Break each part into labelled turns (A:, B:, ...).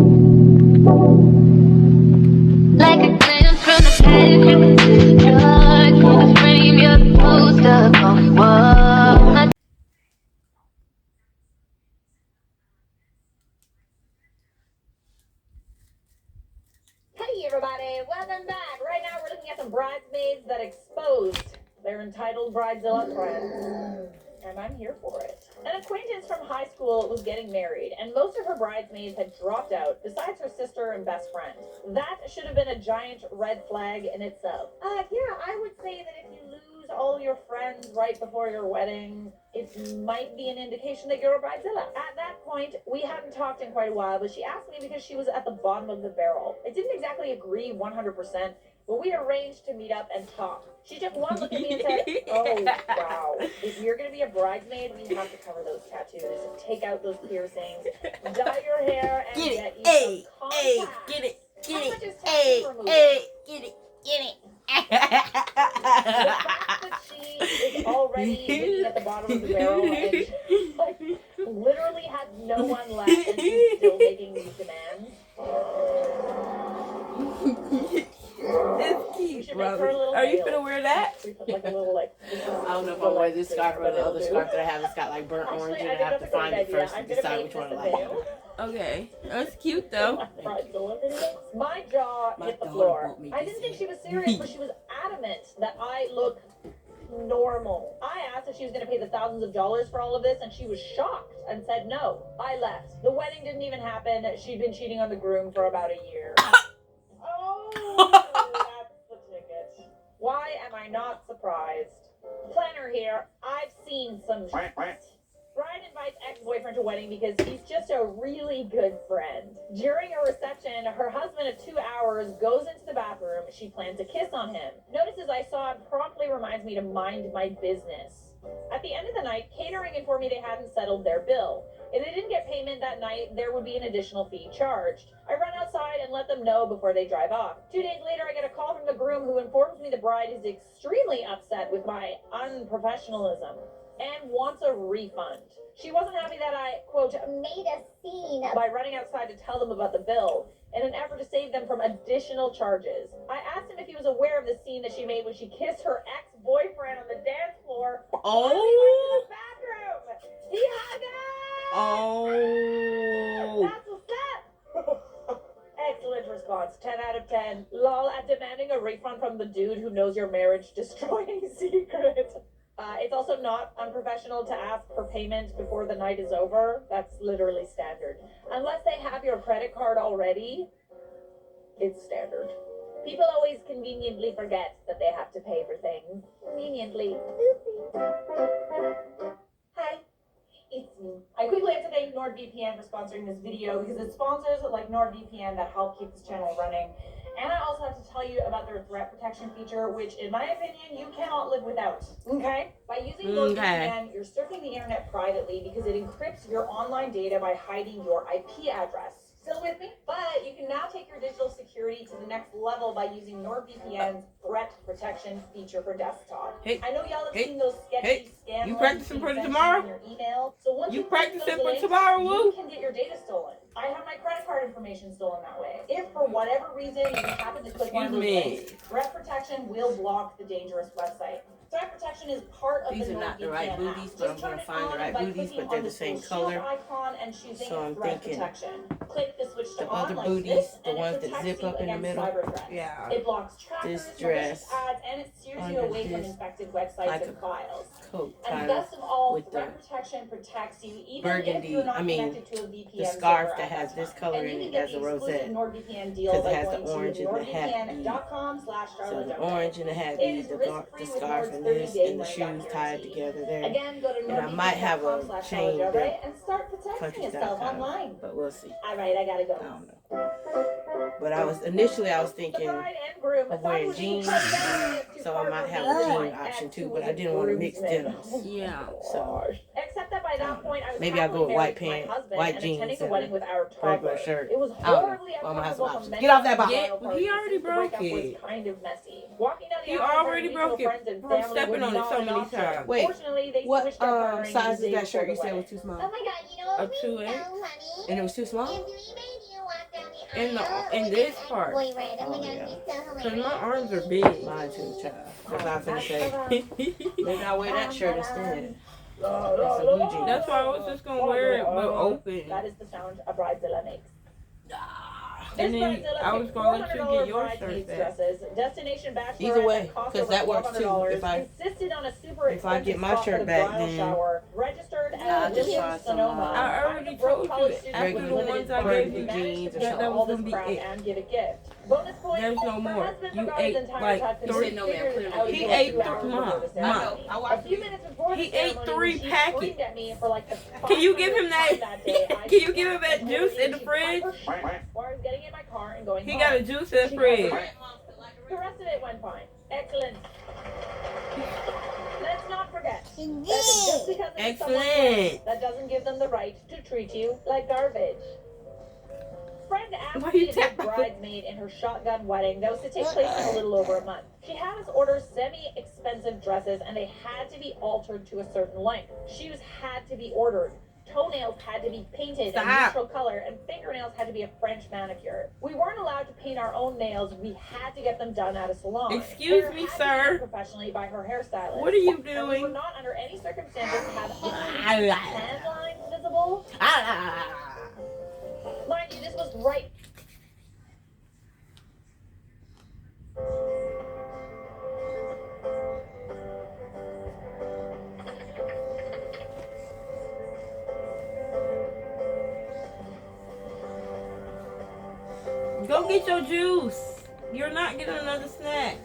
A: Like a glimpse from the past, you can see the dark. In the frame, you're the poster on the wall.
B: Hey everybody, welcome back. Right now we're looking at some bridesmaids that exposed their entitled bridezilla friends. And I'm here for it. An acquaintance from high school was getting married, and most of her bridesmaids had dropped out, besides her sister and best friend. That should have been a giant red flag in itself. Yeah, I would say that if you lose all your friends right before your wedding, it might be an indication that you're a bridezilla. At that point, we hadn't talked in quite a while, but she asked me because she was at the bottom of the barrel. I didn't exactly agree 100%, but we arranged to meet up and talk. She took one look at me and said, "Oh, wow. If you're going to be a bridesmaid, we have to cover those tattoos, take out those piercings, dye your hair, and get you some contacts."
C: Get it.
B: The fact that she is already looking at the bottom of the barrel and literally has no one left and she's still making these demands.
C: It's cute, bro. Are you gonna wear that?
B: Like a little,
C: I don't know if I'll wear this scarf or the other scarf that I have. It's got like burnt orange in it. I have to find it first and decide which one I like. Okay, that's cute though.
B: My jaw hit the floor. I didn't think she was serious, but she was adamant that I look normal. I asked if she was going to pay the thousands of dollars for all of this, and she was shocked and said no. I left. The wedding didn't even happen. She'd been cheating on the groom for about a year. Oh, that's the ticket. Why am I not surprised? Planner here. I've seen some shit. Bride invites ex-boyfriend to wedding because he's just a really good friend. During a reception, her husband of 2 hours goes into the bathroom. She plans to kiss on him. Notices I saw it promptly reminds me to mind my business. At the end of the night, catering informed me they hadn't settled their bill. If they didn't get payment that night, there would be an additional fee charged. I run outside and let them know before they drive off. 2 days later, I get a call from the groom who informs me the bride is extremely upset with my unprofessionalism and wants a refund. She wasn't happy that I, quote, made a scene by running outside to tell them about the bill in an effort to save them from additional charges. I asked him if he was aware of the scene that she made when she kissed her ex-boyfriend on the dance floor.
C: Oh.
B: While he went to the bathroom. He had it!
C: Oh.
B: That's what's up. Excellent response. 10 out of 10. Lol at demanding a refund from the dude who knows your marriage destroying secret. It's also not unprofessional to ask for payment before the night is over. That's literally standard. Unless they have your credit card already, it's standard. People always conveniently forget that they have to pay for things. Conveniently. Hi, it's me. I quickly have to thank NordVPN for sponsoring this video because it's sponsors like NordVPN that help keep this channel running. And I also have to tell you about their threat protection feature, which, in my opinion, you cannot live without. Okay? By using NordVPN, you're surfing the internet privately because it encrypts your online data by hiding your IP address. Still with me? But you can now take your digital security to the next level by using NordVPN's threat protection feature for desktop. I know y'all have seen those sketchy scam
C: you practicing for tomorrow?
B: in your email. So once
C: you practicing for tomorrow, Woo?
B: You can get your data stolen. I have my credit card information stolen that way. If for whatever reason you happen to click one of those links, threat protection will block the dangerous website. Threat protection is part of
C: These
B: the
C: are not the right booties, but I'm going to find the right booties, but they're the same color. So I'm thinking
B: Click the switch to
C: the
B: on
C: other
B: like
C: booties,
B: this,
C: the ones that zip up in the middle.
B: Yeah. It blocks trackers,
C: this dress,
B: ads, and it steers you away from infected websites
C: like
B: and files.
C: Coat
B: And best of all,
C: with
B: threat protection protects you even
C: burgundy,
B: if you're not connected to a VPN
C: the scarf
B: server
C: that has this color in it as a rosette.
B: NordVPN deal
C: Because
B: by
C: it has the
B: going
C: orange
B: to
C: and the hat bead. So the orange and the hat bead, the scarf and this, and the shoes tied together there.
B: Again, go to
C: and I might have a chain that
B: and start protecting yourself online.
C: But we'll see.
B: All right, I gotta go.
C: I don't know. But I was thinking of wearing jeans, so I might have a jean option too. But I didn't want to mix denims.
B: Yeah.
C: So
B: except that by that point, I was
C: maybe I'll go with white pants, white jeans, and a regular shirt.
B: It was horribly uncomfortable.
C: Get off that box. He already broke it.
B: Kind of messy. Walking down the
C: He already broke it from stepping on it so many times. Wait, what size is that shirt you said was too small?
D: Oh my god, you know what we
C: 2X?
D: know, honey?
C: And it was too small?
D: If you even you want in this part.
A: Boy, right. I'm
C: Oh,
A: gonna
C: yeah.
A: be so
D: Cause my
A: hilarious.
D: arms are big.
C: Mine too, child. That's what I was gonna say. Maybe I'll wear that shirt instead.
D: That's why I was just gonna wear it, but open.
B: That is the sound a bridezilla makes.
D: And
B: This
D: then
B: bridezilla
D: I was
B: picked
D: gonna let you
B: $400
D: get your
B: bridesmaids
D: shirt back.
B: dresses. Destination bachelorette
C: Either way,
B: that cost
C: 'cause
B: over
C: that works too.
B: $1,200. Insisted on a super
C: if I get
B: expensive
C: my
B: spot for
C: shirt
B: the
C: back,
B: bridal
C: then
B: shower. Registered
C: I'll
B: at
C: just
B: Williams
C: try some,
B: Sonoma.
D: I already told you after the ones I gave you
C: jeans or
B: that
C: something.
D: was gonna be it.
B: And give a gift. Bonus point.
D: There's no
B: her
D: more.
B: husband
D: You
B: forgot
D: ate
B: his entire
D: like
B: tuck and
D: 3.
B: figured it out
D: He
B: in
D: ate
B: 2 hours before the ceremony. A few minutes before the
D: He ate
B: ceremony,
D: 3
B: she
D: packets.
B: screamed at me for like the
D: Can you give him
B: 500th
D: that?
B: time day. I
D: Can you give him that
B: told
D: juice
B: her
D: in the
B: she
D: fridge?
B: cut her shit while I was getting in my car and going
D: He
B: home.
D: got a juice in the
B: She
D: fridge.
B: got the rest of it went fine. Excellent. Let's not forget that just because it's someone's
C: Excellent.
B: wedding, that doesn't give them the right to treat you like garbage. Friend asked
D: Why
B: me
D: you
B: to be
D: tap-
B: bridesmaid in her shotgun wedding that was to take place in a little over a month. She had us order semi-expensive dresses and they had to be altered to a certain length. Shoes had to be ordered. Toenails had to be painted a neutral color, and fingernails had to be a French manicure. We weren't allowed to paint our own nails. We had to get them done at a salon.
D: Excuse
B: Hair
D: me,
B: had to be
D: sir.
B: done professionally by her hairstylist.
D: What are you
B: And we
D: doing?
B: were not under any circumstances to have any tan lines visible. Mind you, this was right.
D: Go get your juice. You're not getting another snack.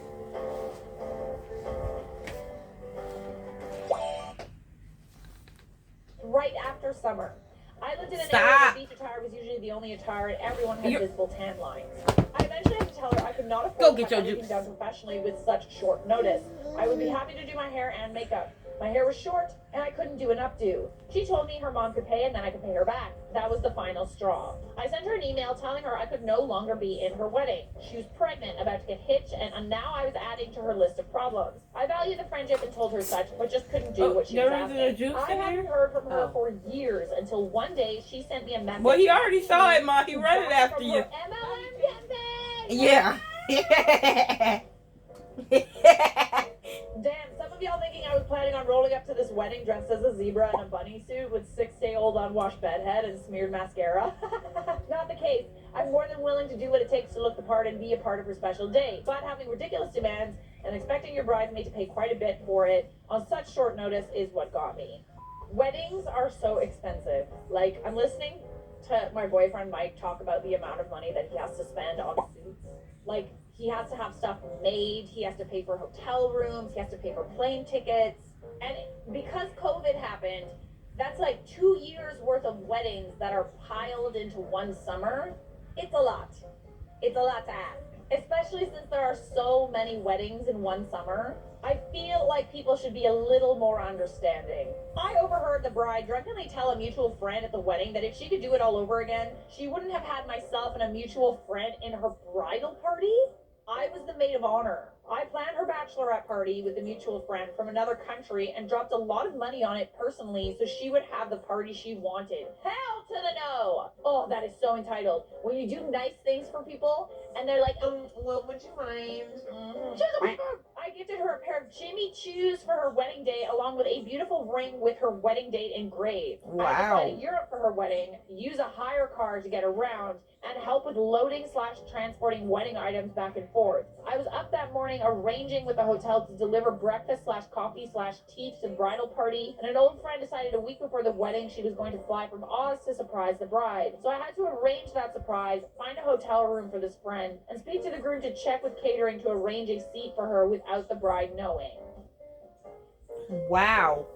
B: Right after summer. I lived in an area
D: Stop.
B: where beach attire was usually the only attire and everyone had
D: You-
B: visible tan lines. I eventually had to tell her I could not
D: Go
B: afford to
D: get
B: have
D: your
B: everything
D: juice.
B: done professionally with such short notice. I would be happy to do my hair and makeup. My hair was short and I couldn't do an updo. She told me her mom could pay and then I could pay her back. That was the final straw. I sent her an email telling her I could no longer be in her wedding. She was pregnant, about to get hitched, and now I was adding to her list of problems. I value the friendship and told her such, but just couldn't do what she was
D: there isn't
B: asking.
D: a juice
B: I
D: in
B: hadn't
D: there?
B: heard from her
C: Oh.
B: for years until one day she sent me a message.
D: Well, he already saw it, Ma. He read it
B: back
D: after
B: from
D: you.
B: her MLM campaign.
C: Yeah.
B: Damn, some of y'all thinking I was planning on rolling up to this wedding dressed as a zebra in a bunny suit with 6-day-old unwashed bedhead and smeared mascara? Not the case. I'm more than willing to do what it takes to look the part and be a part of her special day. But having ridiculous demands and expecting your bridesmaid to pay quite a bit for it on such short notice is what got me. Weddings are so expensive. Like, I'm listening to my boyfriend Mike talk about the amount of money that he has to spend on suits. Like, he has to have stuff made, he has to pay for hotel rooms, he has to pay for plane tickets. And because COVID happened, that's like 2 years worth of weddings that are piled into one summer. It's a lot. It's a lot to ask. Especially since there are so many weddings in one summer. I feel like people should be a little more understanding. I overheard the bride drunkenly tell a mutual friend at the wedding that if she could do it all over again, she wouldn't have had myself and a mutual friend in her bridal party. I was the maid of honor. I planned her bachelorette party with a mutual friend from another country and dropped a lot of money on it personally so she would have the party she wanted. Hell to the no! Oh, that is so entitled. When you do nice things for people and they're like, what would you mind? I gifted her a pair of Jimmy Choos for her wedding day along with a beautiful ring with her wedding date engraved. I had to fly to Europe for her wedding, use a hire car to get around, and help with loading/transporting wedding items back and forth. I was up that morning arranging with the hotel to deliver breakfast/coffee/tea to the bridal party, and an old friend decided a week before the wedding she was going to fly from Oz to surprise the bride. So I had to arrange that surprise, find a hotel room for this friend, and speak to the groom to check with catering to arrange a seat for her without the bride knowing.
C: Wow.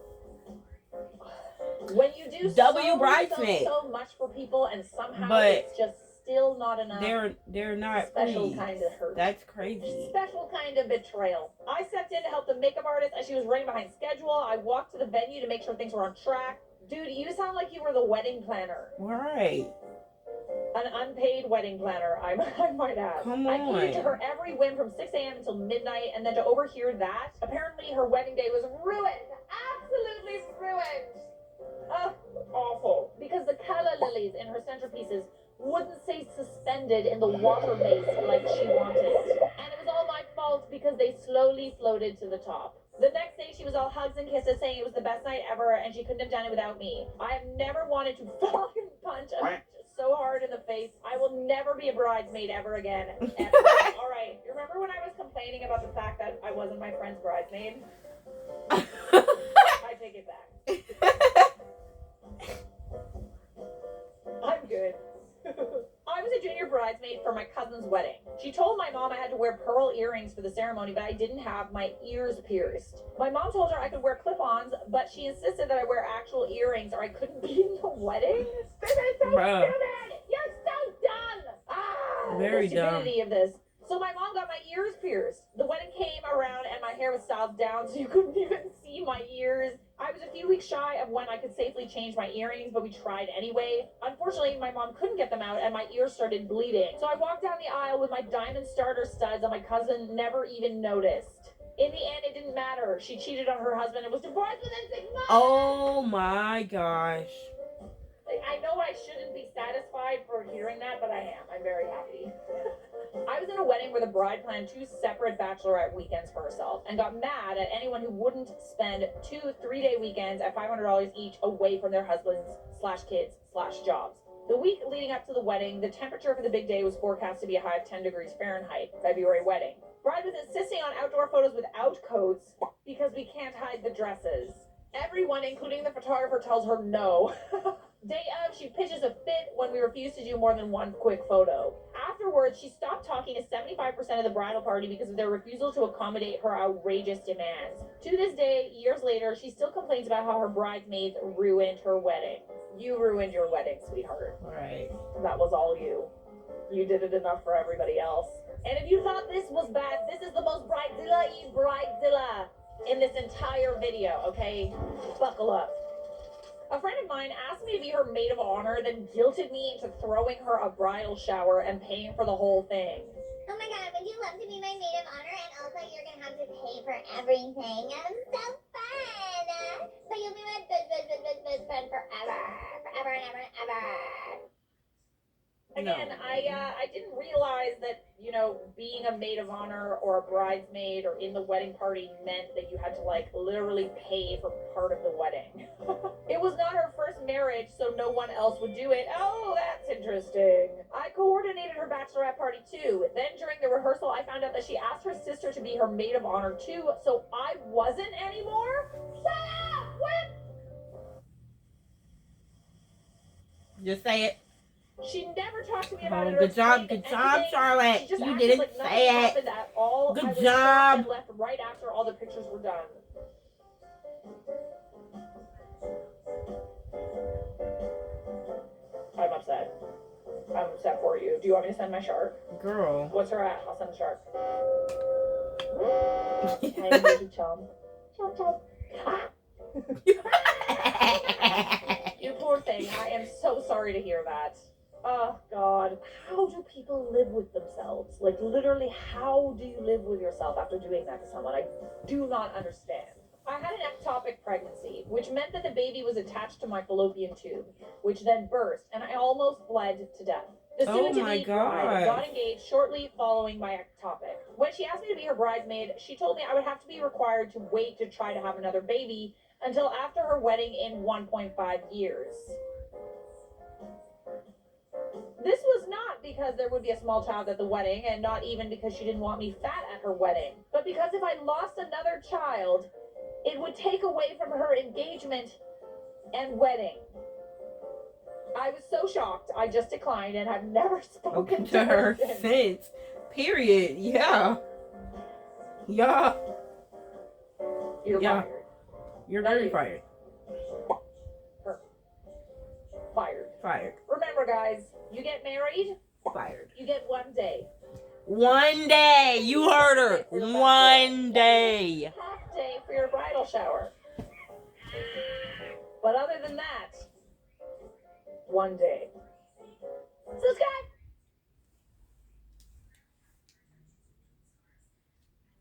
B: When you do
D: Bridesmaid.
B: so much for people and somehow
D: But
B: it's just still not enough.
D: They're not
B: Special
D: pleased.
B: kind of hurt.
D: That's crazy.
B: Special kind of betrayal. I stepped in to help the makeup artist as she was running behind schedule. I walked to the venue to make sure things were on track. Dude, you sound like you were the wedding planner.
D: Right.
B: An unpaid wedding planner, I might add.
D: Come
B: I catered to
D: on.
B: her every whim from 6 a.m. until midnight, and then to overhear that, apparently her wedding day was ruined. Absolutely ruined. Awful. Because the calla lilies in her centerpieces wouldn't stay suspended in the water base like she wanted. And it was all my fault because they slowly floated to the top. The next day, she was all hugs and kisses, saying it was the best night ever and she couldn't have done it without me. I have never wanted to fucking punch a bitch so hard in the face. I will never be a bridesmaid ever again. Ever. All right, you remember when I was complaining about the fact that I wasn't my friend's bridesmaid? I take it back. I'm good. I was a junior bridesmaid for my cousin's wedding. She told my mom I had to wear pearl earrings for the ceremony, but I didn't have my ears pierced. My mom told her I could wear clip-ons, but she insisted that I wear actual earrings or I couldn't be in the wedding. This is so stupid! You're so dumb! Ah!
D: Very
B: the stupidity of this. So my mom got my ears pierced. The wedding came around and my hair was styled down so you couldn't even see my ears. I was a few weeks shy of when I could safely change my earrings, but we tried anyway. Unfortunately, my mom couldn't get them out and my ears started bleeding. So I walked down the aisle with my diamond starter studs and my cousin never even noticed. In the end, it didn't matter. She cheated on her husband and was divorced within 6 months.
D: Oh my gosh.
B: I know I shouldn't be satisfied for hearing that, but I am. I'm very happy. I was in a wedding where the bride planned 2 separate bachelorette weekends for herself and got mad at anyone who wouldn't spend 2 3-day weekends at $500 each away from their husbands/kids/jobs. The week leading up to the wedding, the temperature for the big day was forecast to be a high of 10 degrees Fahrenheit, February wedding. Bride was insisting on outdoor photos without coats because we can't hide the dresses. Everyone, including the photographer, tells her no. Day of, she pitches a fit when we refuse to do more than one quick photo. Afterwards, she stopped talking to 75% of the bridal party because of their refusal to accommodate her outrageous demands. To this day, years later, she still complains about how her bridesmaids ruined her wedding. You ruined your wedding, sweetheart.
D: Right.
B: That was all you. You did it enough for everybody else. And if you thought this was bad, this is the most bridezilla in this entire video, okay? Buckle up. A friend of mine asked me to be her maid of honor, then guilted me into throwing her a bridal shower and paying for the whole thing.
E: Oh my god, would you love to be my maid of honor and also you're gonna have to pay for everything? So fun! So you'll be my good friend forever and ever.
B: Again, no. I didn't realize that, you know, being a maid of honor or a bridesmaid or in the wedding party meant that you had to, like, literally pay for part of the wedding. It was not her first marriage, so no one else would do it. Oh, that's interesting. I coordinated her bachelorette party, too. Then during the rehearsal, I found out that she asked her sister to be her maid of honor, too, so I wasn't anymore? Shut up! What?
D: Just say it.
B: She never talked to me about it.
D: Good job, Charlotte. You didn't like say it. At all. Good job.
B: Left right after all the pictures were done. I'm upset. I'm upset for you. Do you want me to send my shark?
D: Girl.
B: What's her at? I'll send the shark. I need you, chum. Chum. You poor thing. I am so sorry to hear that. Oh, God. How do people live with themselves? Like, literally, how do you live with yourself after doing that to someone? I do not understand. I had an ectopic pregnancy, which meant that the baby was attached to my fallopian tube, which then burst, and I almost bled to death. The soon-to-be bride got engaged shortly following my ectopic. When she asked me to be her bridesmaid, she told me I would have to be required to wait to try to have another baby until after her wedding in 1.5 years. This was not because there would be a small child at the wedding, and not even because she didn't want me fat at her wedding, but because if I lost another child, it would take away from her engagement and wedding. I was so shocked, I just declined and have never spoken to her
D: since. Period. Yeah. Yeah.
B: You're fired.
D: You're very fired.
B: Fired. Remember, guys, you get married,
D: fired.
B: You get 1 day.
D: 1 day. You heard her. 1 day.
B: Half day for your bridal shower. But other than that, 1 day. Subscribe.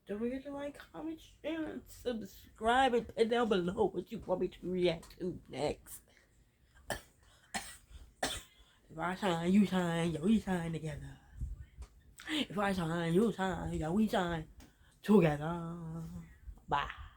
D: Don't forget to like, comment, share, and subscribe, and put down below what you want me to react to next. If I shine, you shine, yeah, we shine together. If I shine, you shine, yeah, we shine together. Bye.